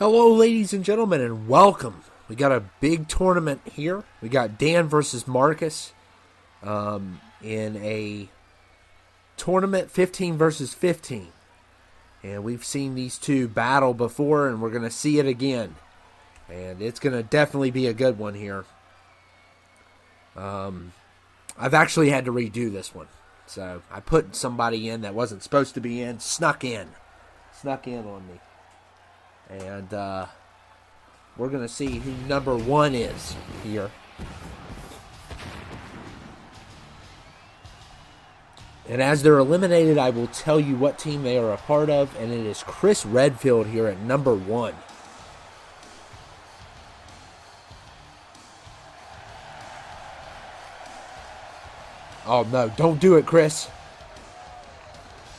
Hello, ladies and gentlemen, and welcome. We got a big tournament here. We got Dan versus Marcus in a tournament 15 versus 15. And we've seen these two battle before, and we're going to see it again. And it's going to definitely be a good one here. I've actually had to redo this one. So I put somebody in that wasn't supposed to be in, snuck in on me. And we're going to see who number one is here. And as they're eliminated, I will tell you what team they are a part of. And it is Chris Redfield here at number one. Oh, no. Don't do it, Chris.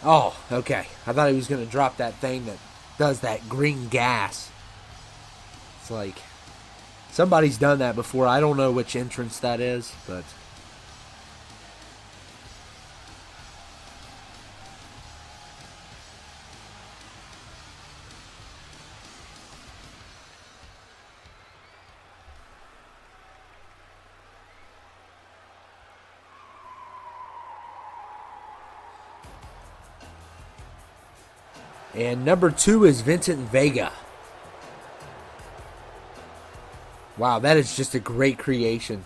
Oh, okay. I thought he was going to drop that thing that does that green gas. It's like somebody's done that before. I don't know which entrance that is, but and number two is Vincent Vega. Wow, that is just a great creation.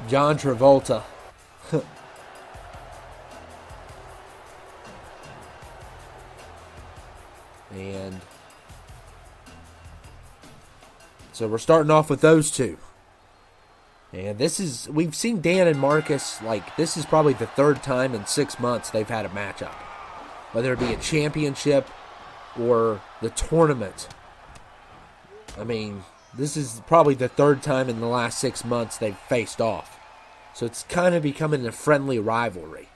John Travolta. And so we're starting off with those two. And we've seen Dan and Marcus, this is probably the third time in 6 months they've had a matchup. Whether it be a championship or the tournament. I mean, this is probably the third time in the last 6 months they've faced off. So it's kind of becoming a friendly rivalry.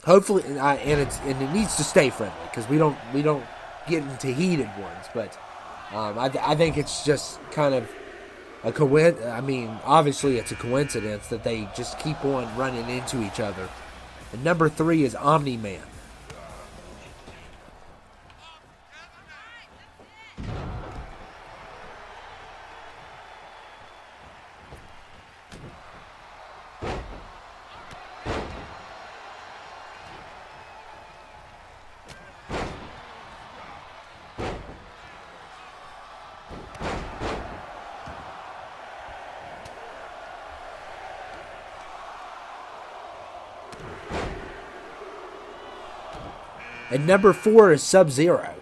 Hopefully, and it needs to stay friendly because we don't get into heated ones. But I think it's just kind of a coincidence. I mean, obviously it's a coincidence that they just keep on running into each other. And number three is Omni-Man. And number four is Sub-Zero.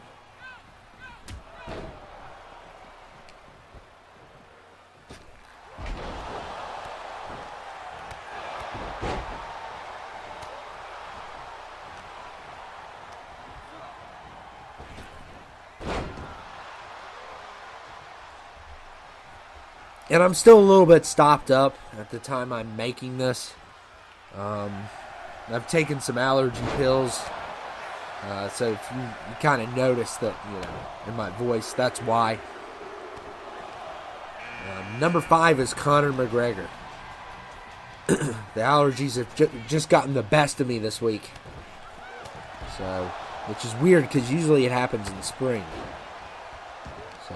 And I'm still a little bit stopped up at the time I'm making this. I've taken some allergy pills. So if you kind of notice that, in my voice, that's why. Number five is Conor McGregor. The allergies have just gotten the best of me this week. So, which is weird because usually it happens in spring. So.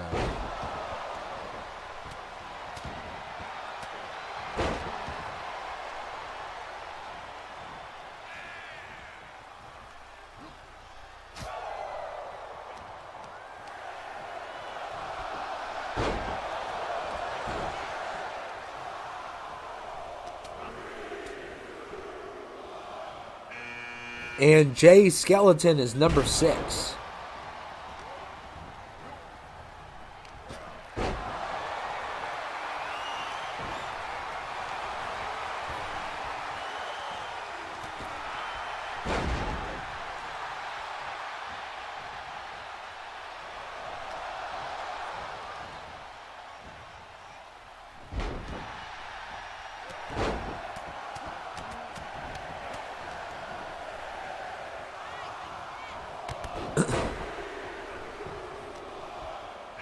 And Jay Skeleton is number six.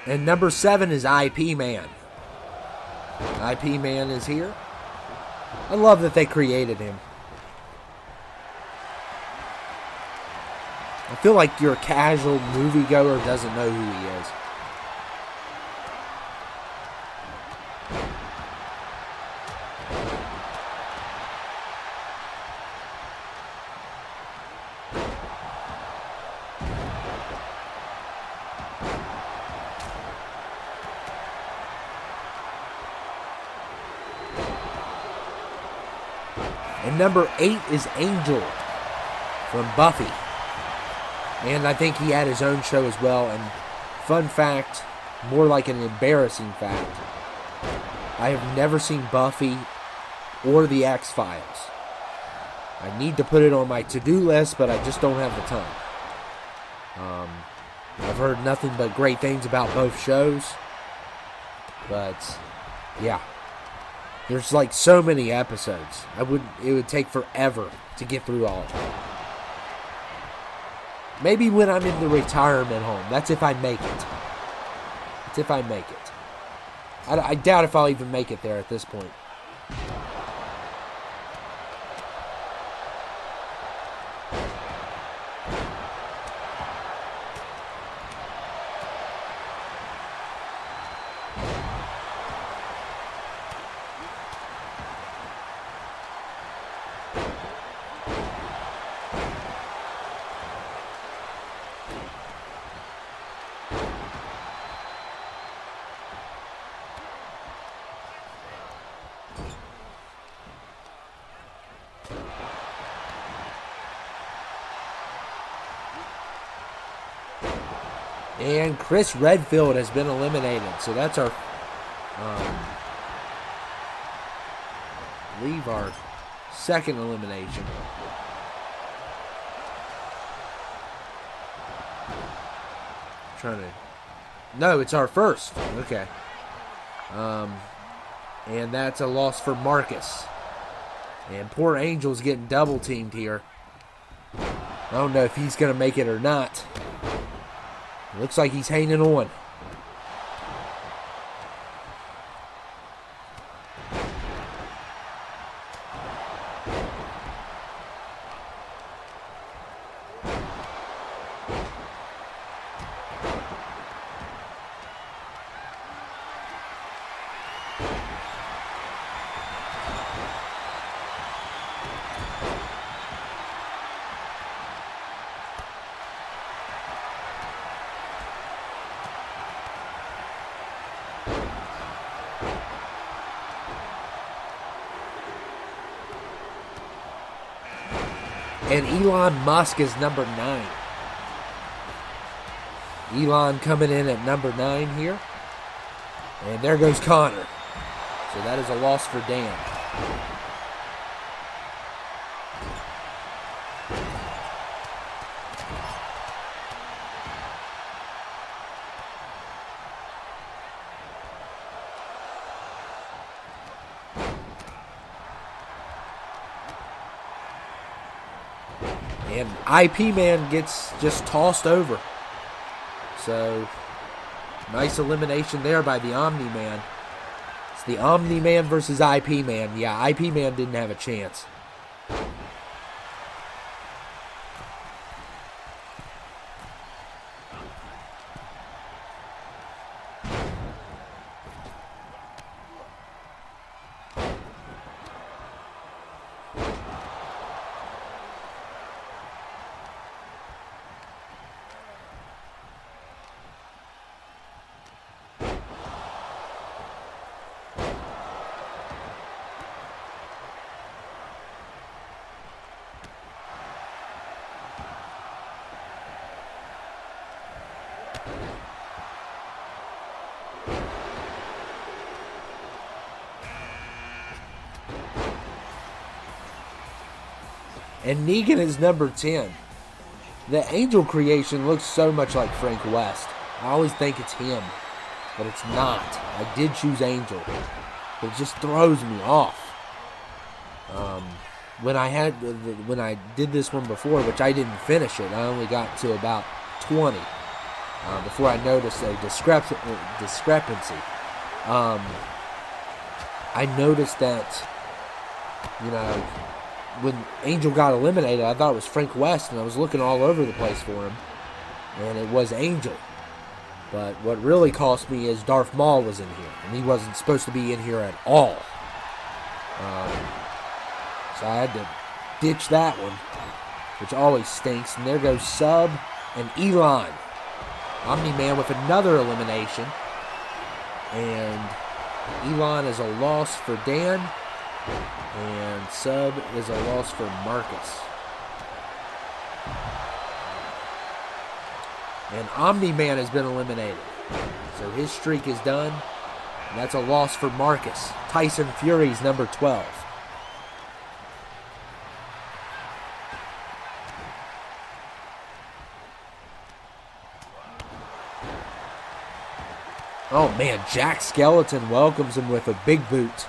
And number 7 is IP Man. IP Man is here. I love that they created him. I feel like your casual moviegoer doesn't know who he is. And number 8 is Angel from Buffy. And I think he had his own show as well. And fun fact, more like an embarrassing fact, I have never seen Buffy or the X-Files. I need to put it on my to-do list, but I just don't have the time. I've heard nothing but great things about both shows. But, yeah. There's like so many episodes. It would take forever to get through all of them. Maybe when I'm in the retirement home. That's if I make it. That's if I make it. I doubt if I'll even make it there at this point. And Chris Redfield has been eliminated. So that's our, I believe our second elimination. No, it's our first. Okay. And that's a loss for Marcus. And poor Angel's getting double teamed here. I don't know if he's going to make it or not. Looks like he's hanging on. And Elon Musk is number 9. Elon coming in at number 9 here. And there goes Connor. So that is a loss for Dan. And IP Man gets just tossed over. So, nice elimination there by the Omni Man. It's the Omni Man versus IP Man. Yeah, IP Man didn't have a chance. And Negan is number 10. The Angel creation looks so much like Frank West. I always think it's him, but it's not. I did choose Angel, but it just throws me off. When I did this one before, which I didn't finish it, I only got to about 20 before I noticed a discrepancy. I noticed that, when Angel got eliminated, I thought it was Frank West, and I was looking all over the place for him, and it was Angel. But what really cost me is Darth Maul was in here, and he wasn't supposed to be in here at all. So I had to ditch that one, which always stinks. And there goes Sub and Elon. Omni-Man with another elimination. And Elon is a loss for Dan, and Sub is a loss for Marcus. And Omni-Man has been eliminated. So his streak is done. And that's a loss for Marcus. Tyson Fury's number 12. Oh man, Jack Skeleton welcomes him with a big boot.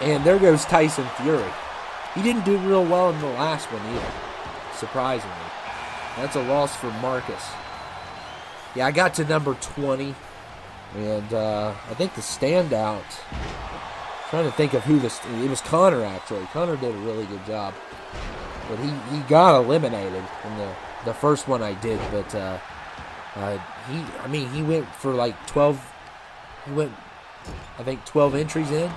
And there goes Tyson Fury. He didn't do real well in the last one either, surprisingly. That's a loss for Marcus. Yeah, I got to number 20. And I think the standout, trying to think of who it was Connor, actually. Connor did a really good job. But he got eliminated in the first one I did. But he went for like 12, he went, I think, 12 entries in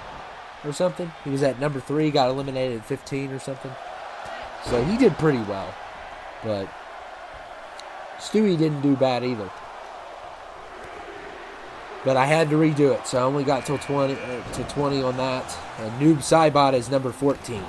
or something. He was at number 3, got eliminated at 15 or something. So he did pretty well. But Stewie didn't do bad either. But I had to redo it, so I only got till 20 on that. And Noob Saibot is number 14.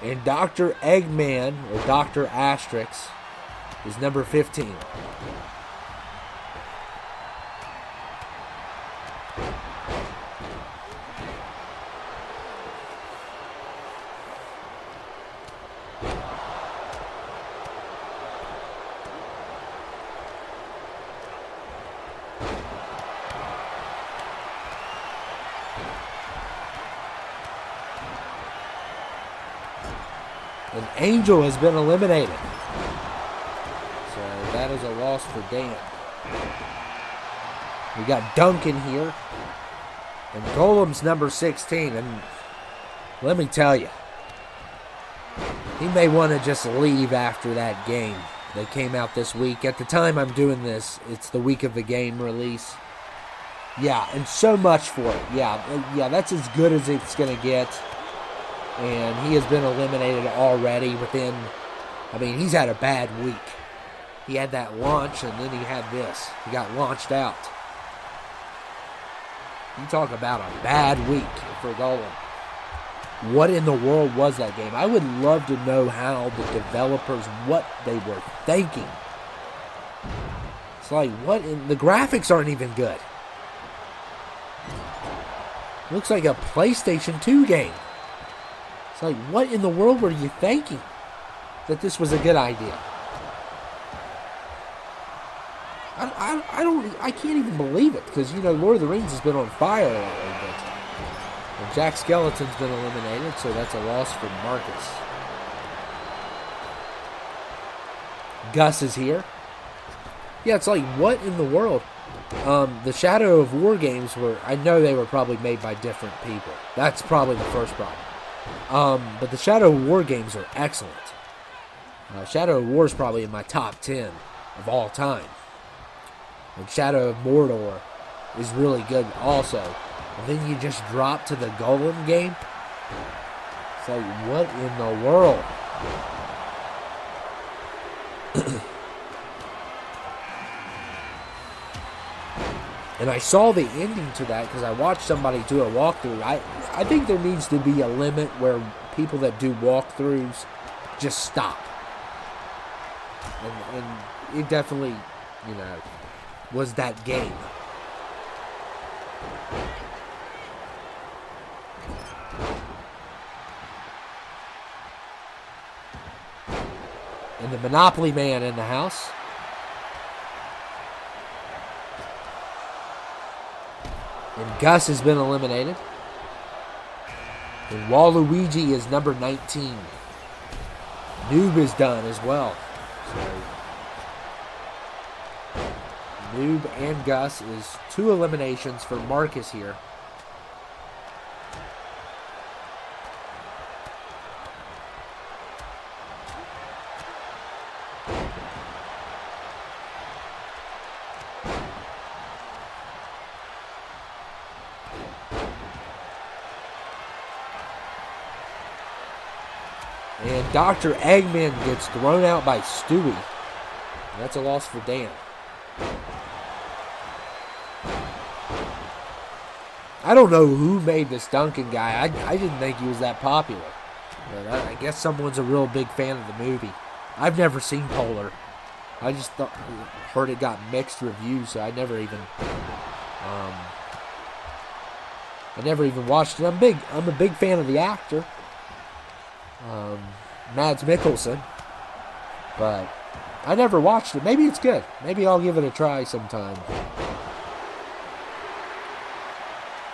And Dr. Eggman, or Dr. Asterix, is number 15. And Angel has been eliminated. So that is a loss for Dan. We got Duncan here. And Golem's number 16. And let me tell you, he may want to just leave after that game that came out this week. At the time I'm doing this, it's the week of the game release. Yeah, and so much for it. Yeah, that's as good as it's going to get. And he has been eliminated already within, he's had a bad week. He had that launch, and then he had this. He got launched out. You talk about a bad week for Golem. What in the world was that game? I would love to know how the developers, what they were thinking. It's like, the graphics aren't even good. Looks like a PlayStation 2 game. It's like, what in the world were you thinking that this was a good idea? I can't even believe it, because, Lord of the Rings has been on fire lately. And Jack Skeleton's been eliminated, so that's a loss for Marcus. Gus is here. Yeah, it's like, what in the world? The Shadow of War games I know they were probably made by different people. That's probably the first problem. But the Shadow of War games are excellent. Shadow of War is probably in my top 10 of all time. And Shadow of Mordor is really good also. And then you just drop to the Golem game. It's like, what in the world? And I saw the ending to that because I watched somebody do a walkthrough. I think there needs to be a limit where people that do walkthroughs just stop. And it definitely, was that game. And the Monopoly Man in the house. And Gus has been eliminated. And Waluigi is number 19. Noob is done as well. So, Noob and Gus is 2 eliminations for Marcus here. And Dr. Eggman gets thrown out by Stewie. That's a loss for Dan. I don't know who made this Duncan guy. I didn't think he was that popular. But I guess someone's a real big fan of the movie. I've never seen Polar. I just heard it got mixed reviews, so I never even watched it. I'm a big fan of the actor. Mads Mikkelsen, but I never watched it. Maybe it's good. Maybe I'll give it a try sometime.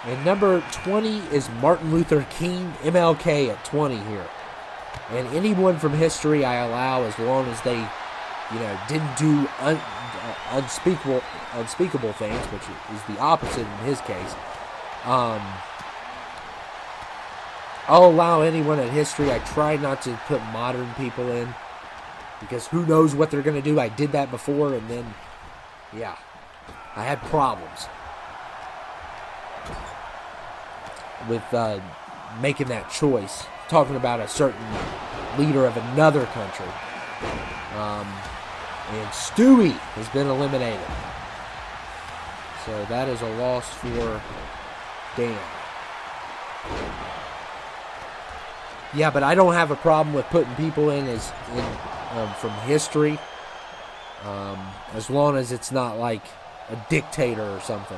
And number 20 is Martin Luther King, MLK at 20 here. And anyone from history I allow as long as they, didn't do unspeakable things, which is the opposite in his case. I'll allow anyone in history. I try not to put modern people in because who knows what they're going to do. I did that before, and then, I had problems with making that choice. Talking about a certain leader of another country. And Stewie has been eliminated. So that is a loss for Dan. Yeah, but I don't have a problem with putting people in from history, as long as it's not like a dictator or something.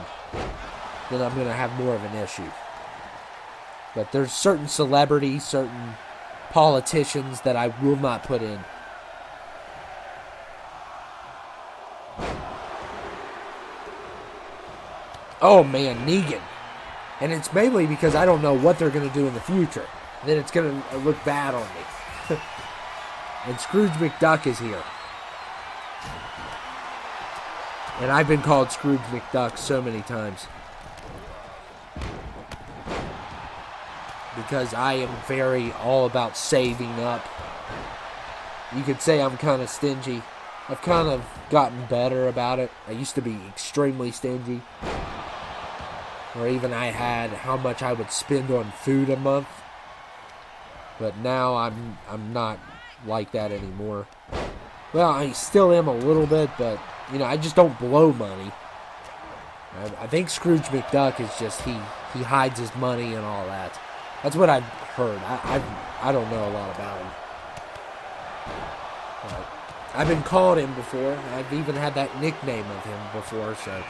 Then I'm going to have more of an issue. But there's certain celebrities, certain politicians that I will not put in. Oh man, Negan. And it's mainly because I don't know what they're going to do in the future. Then it's going to look bad on me. And Scrooge McDuck is here. And I've been called Scrooge McDuck so many times. Because I am very all about saving up. You could say I'm kind of stingy. I've kind of gotten better about it. I used to be extremely stingy. Or even I had how much I would spend on food a month. But now I'm not like that anymore. Well, I still am a little bit, but I just don't blow money. I think Scrooge McDuck is just he hides his money and all that. That's what I've heard. I don't know a lot about him. But I've been called him before. I've even had that nickname of him before. So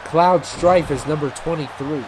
Cloud Strife is number 23.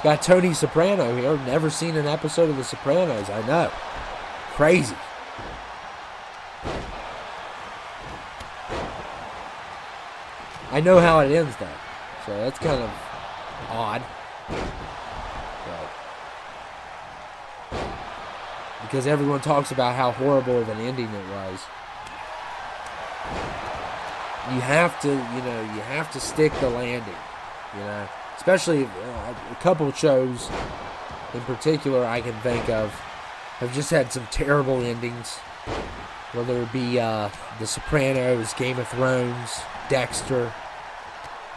Got Tony Soprano here. Never seen an episode of The Sopranos. I know. Crazy. I know how it ends, though. So that's kind of odd. But because everyone talks about how horrible of an ending it was. You have to stick the landing, especially a couple of shows in particular I can think of have just had some terrible endings, whether it be The Sopranos, Game of Thrones, Dexter.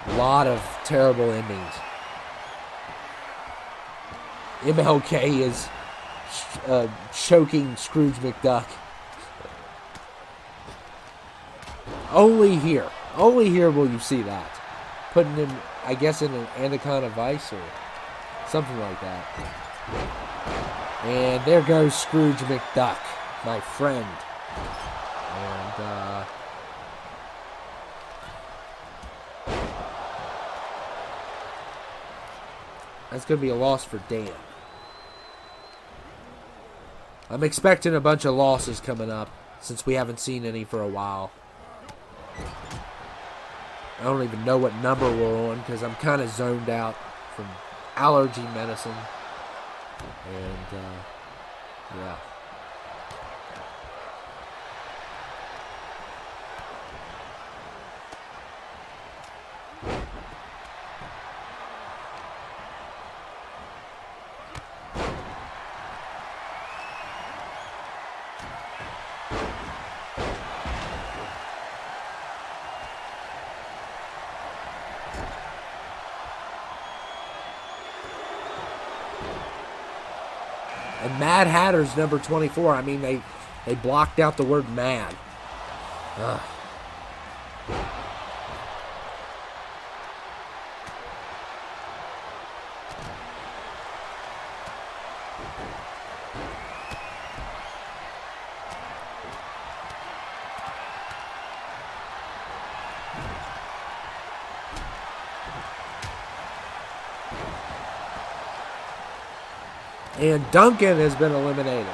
A lot of terrible endings. MLK is choking Scrooge McDuck. Only here will you see that. Putting him, I guess, in an anaconda vice or something like that. And there goes Scrooge McDuck, my friend. And, that's going to be a loss for Dan. I'm expecting a bunch of losses coming up, since we haven't seen any for a while. I don't even know what number we're on, because I'm kind of zoned out from allergy medicine. And, yeah. And Mad Hatter's number 24. I mean, they blocked out the word mad. Ugh. And Duncan has been eliminated.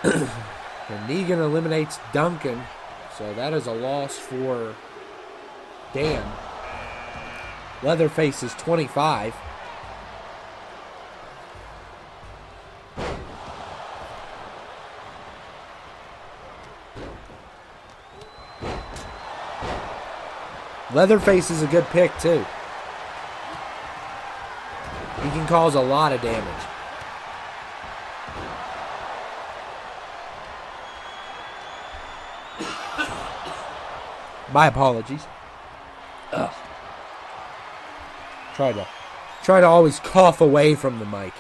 And Negan eliminates Duncan. So that is a loss for Dan. Leatherface is 25. Leatherface is a good pick, too. He can cause a lot of damage. My apologies. Ugh. Try to always cough away from the mic.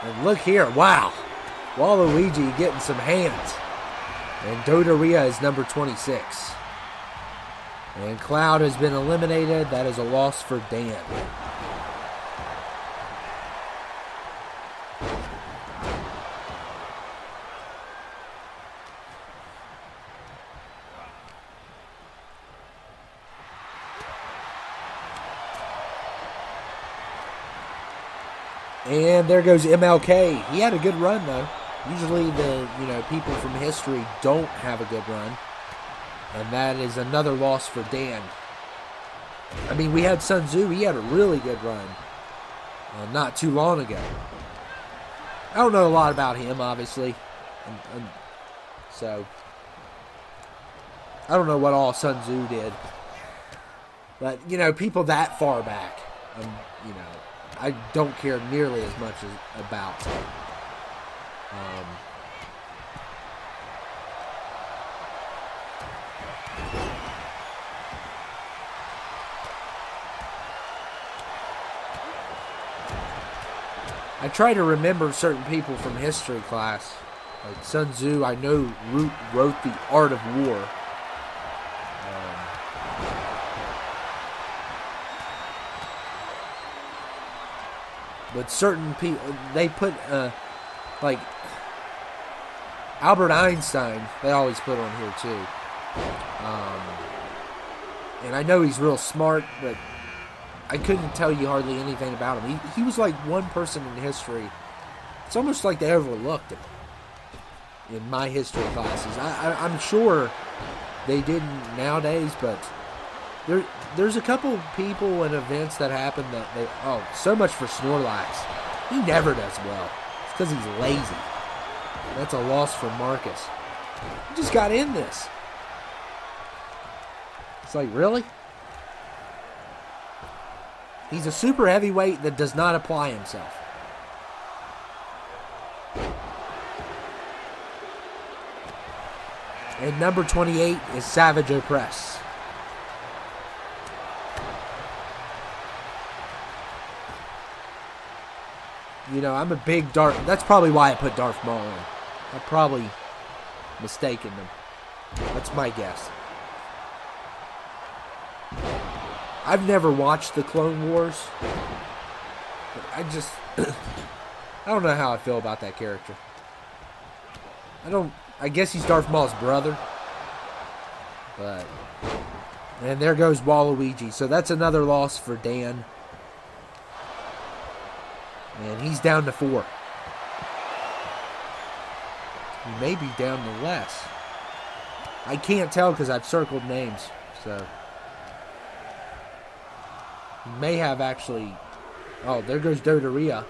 And look here, wow. Waluigi getting some hands. And Dodoria is number 26. And Cloud has been eliminated. That is a loss for Dan. And there goes MLK. He had a good run, though. Usually the people from history don't have a good run. And that is another loss for Dan. I mean, we had Sun Tzu. He had a really good run not too long ago. I don't know a lot about him, obviously. So, I don't know what all Sun Tzu did. But, people that far back, I don't care nearly as much about. I try to remember certain people from history class. Like Sun Tzu, I know wrote The Art of War. But certain people, they put, like, Albert Einstein, they always put on here too. And I know he's real smart, but I couldn't tell you hardly anything about him. He was like one person in history. It's almost like they overlooked him in my history classes. I'm sure they didn't nowadays, but there's a couple people and events that happen that they... Oh, so much for Snorlax. He never does well. It's because he's lazy. That's a loss for Marcus. He just got in this. It's like, really? He's a super heavyweight that does not apply himself. And number 28 is Savage Opress. You know, I'm a big Darth... That's probably why I put Darth Maul in. I'm probably mistaken them. That's my guess. I've never watched the Clone Wars. But I just... I don't know how I feel about that character. I guess he's Darth Maul's brother. But... And there goes Waluigi. So that's another loss for Dan. And he's down to 4. He may be down to less. I can't tell because I've circled names. So... He may have actually... Oh, there goes Dodoria.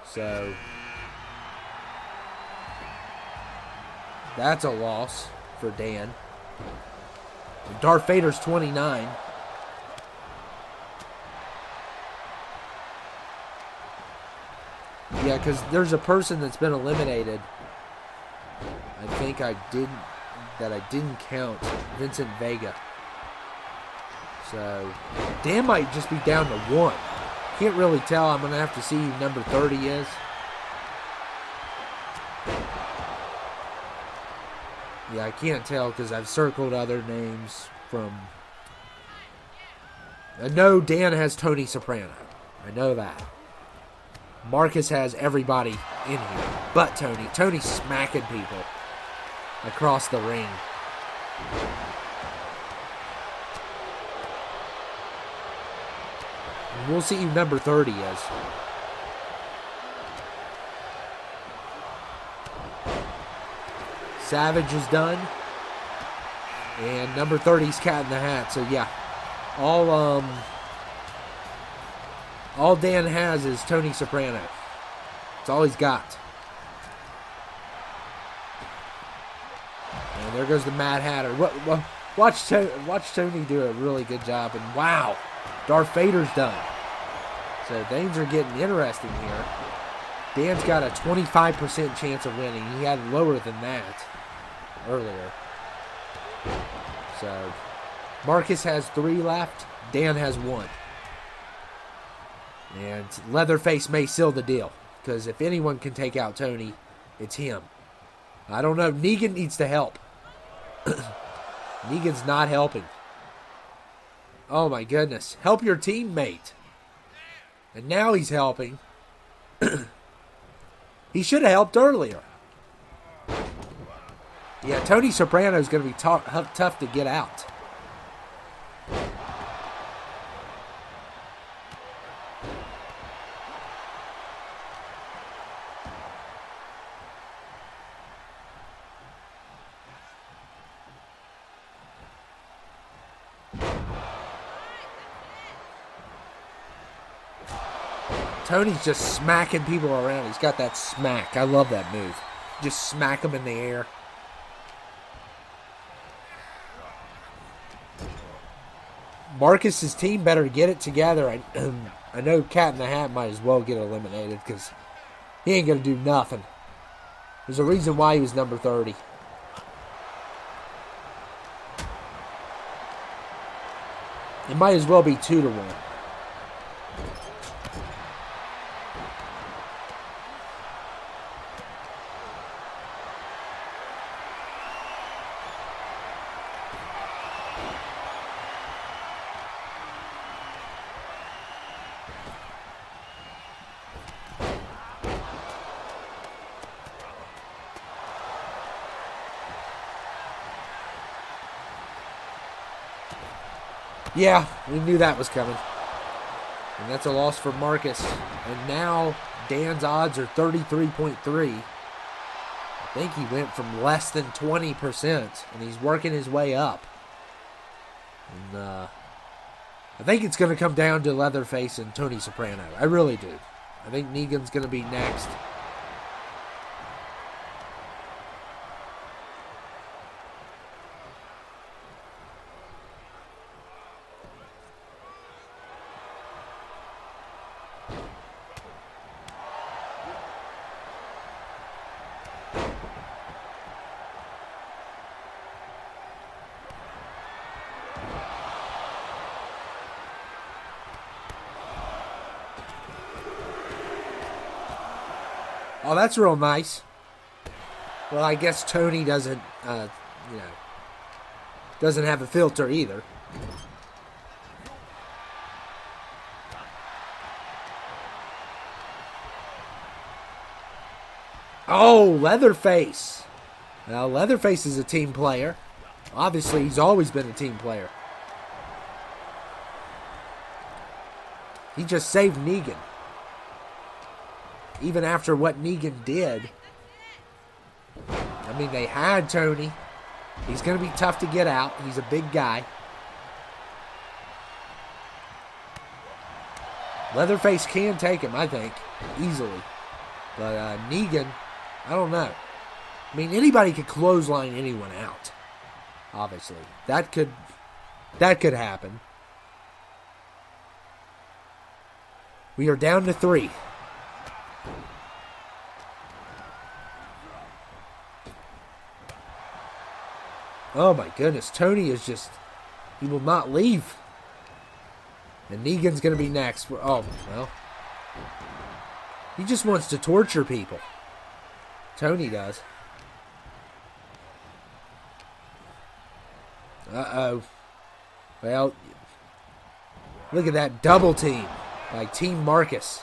So... That's a loss for Dan. Darth Vader's 29. Yeah, because there's a person that's been eliminated. I think I didn't count. Vincent Vega. So, Dan might just be down to 1. Can't really tell. I'm going to have to see who number 30 is. Yeah, I can't tell because I've circled other names from... I know Dan has Tony Soprano. I know that. Marcus has everybody in here but Tony. Tony's smacking people across the ring. And we'll see who number 30 is. Savage is done. And number 30's Cat in the Hat. So yeah, all Dan has is Tony Soprano. That's all he's got. And there goes the Mad Hatter. Watch Tony do a really good job. And wow, Darth Vader's done. So things are getting interesting here. Dan's got a 25% chance of winning. He had lower than that earlier. So Marcus has 3 left. Dan has 1. And Leatherface may seal the deal. Because if anyone can take out Tony, it's him. I don't know. Negan needs to help. Negan's not helping. Oh my goodness. Help your teammate. And now he's helping. He should have helped earlier. Yeah, Tony Soprano is going to be tough to get out. Tony's just smacking people around. He's got that smack. I love that move. Just smack them in the air. Marcus's team better get it together. I know Cat in the Hat might as well get eliminated because he ain't going to do nothing. There's a reason why he was number 30. It might as well be 2-1. Yeah, we knew that was coming. And that's a loss for Marcus. And now Dan's odds are 33.3. I think he went from less than 20%, and he's working his way up. And I think it's going to come down to Leatherface and Tony Soprano. I really do. I think Negan's going to be next. Oh, that's real nice. Well, I guess Tony doesn't, doesn't have a filter either. Oh, Leatherface. Now, Leatherface is a team player. Obviously, he's always been a team player. He just saved Negan. Even after what Negan did. I mean, they had Tony. He's going to be tough to get out. He's a big guy. Leatherface can take him, I think, easily. But Negan, I don't know. I mean, anybody could clothesline anyone out. Obviously, that could happen. We are down to 3. Oh my goodness, Tony is just, he will not leave. And Negan's going to be next. Oh, well. He just wants to torture people. Tony does. Uh-oh. Well, look at that double team by Team Marcus.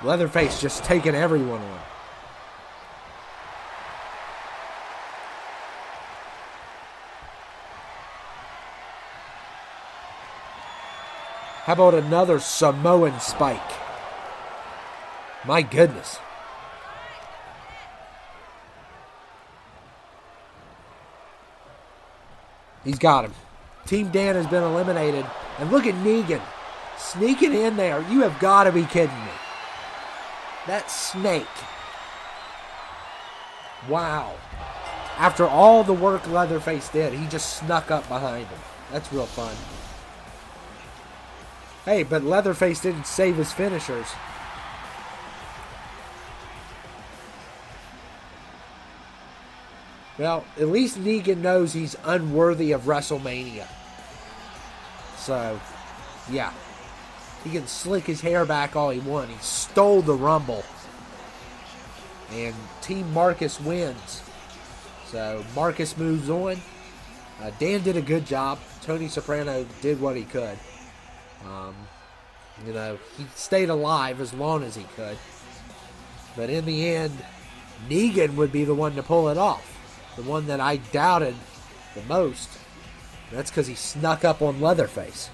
Leatherface just taking everyone on. How about another Samoan spike? My goodness. He's got him. Team Dan has been eliminated. And look at Negan sneaking in there. You have got to be kidding me. That snake. Wow. After all the work Leatherface did, he just snuck up behind him. That's real fun. Hey, but Leatherface didn't save his finishers. Well, at least Negan knows he's unworthy of WrestleMania. So, yeah. He can slick his hair back all he wants. He stole the Rumble. And Team Marcus wins. So, Marcus moves on. Dan did a good job. Tony Soprano did what he could. He stayed alive as long as he could. But in the end, Negan would be the one to pull it off. The one that I doubted the most. That's because he snuck up on Leatherface.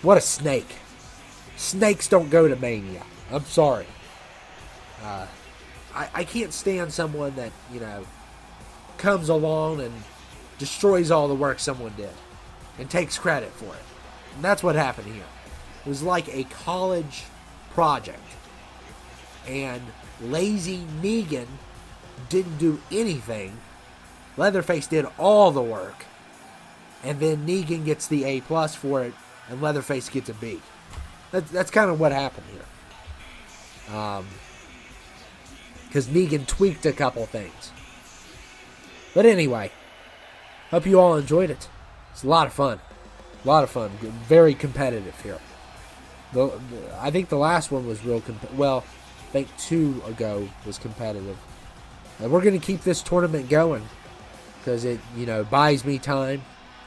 What a snake. Snakes don't go to Mania. I'm sorry. I can't stand someone that, comes along and destroys all the work someone did and takes credit for it. And that's what happened here. It was like a college project. And lazy Negan didn't do anything. Leatherface did all the work. And then Negan gets the A+ for it, and Leatherface gets a B. That's kind of what happened here. Because Negan tweaked a couple things. But anyway, hope you all enjoyed it. It's a lot of fun. A lot of fun. Very competitive here. I think the last one was real I think 2 ago was competitive. And we're going to keep this tournament going because it, buys me time.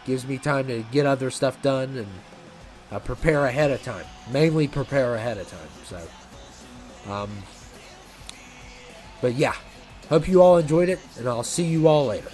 Gives me time to get other stuff done and prepare ahead of time. Mainly prepare ahead of time. So, but yeah, hope you all enjoyed it, and I'll see you all later.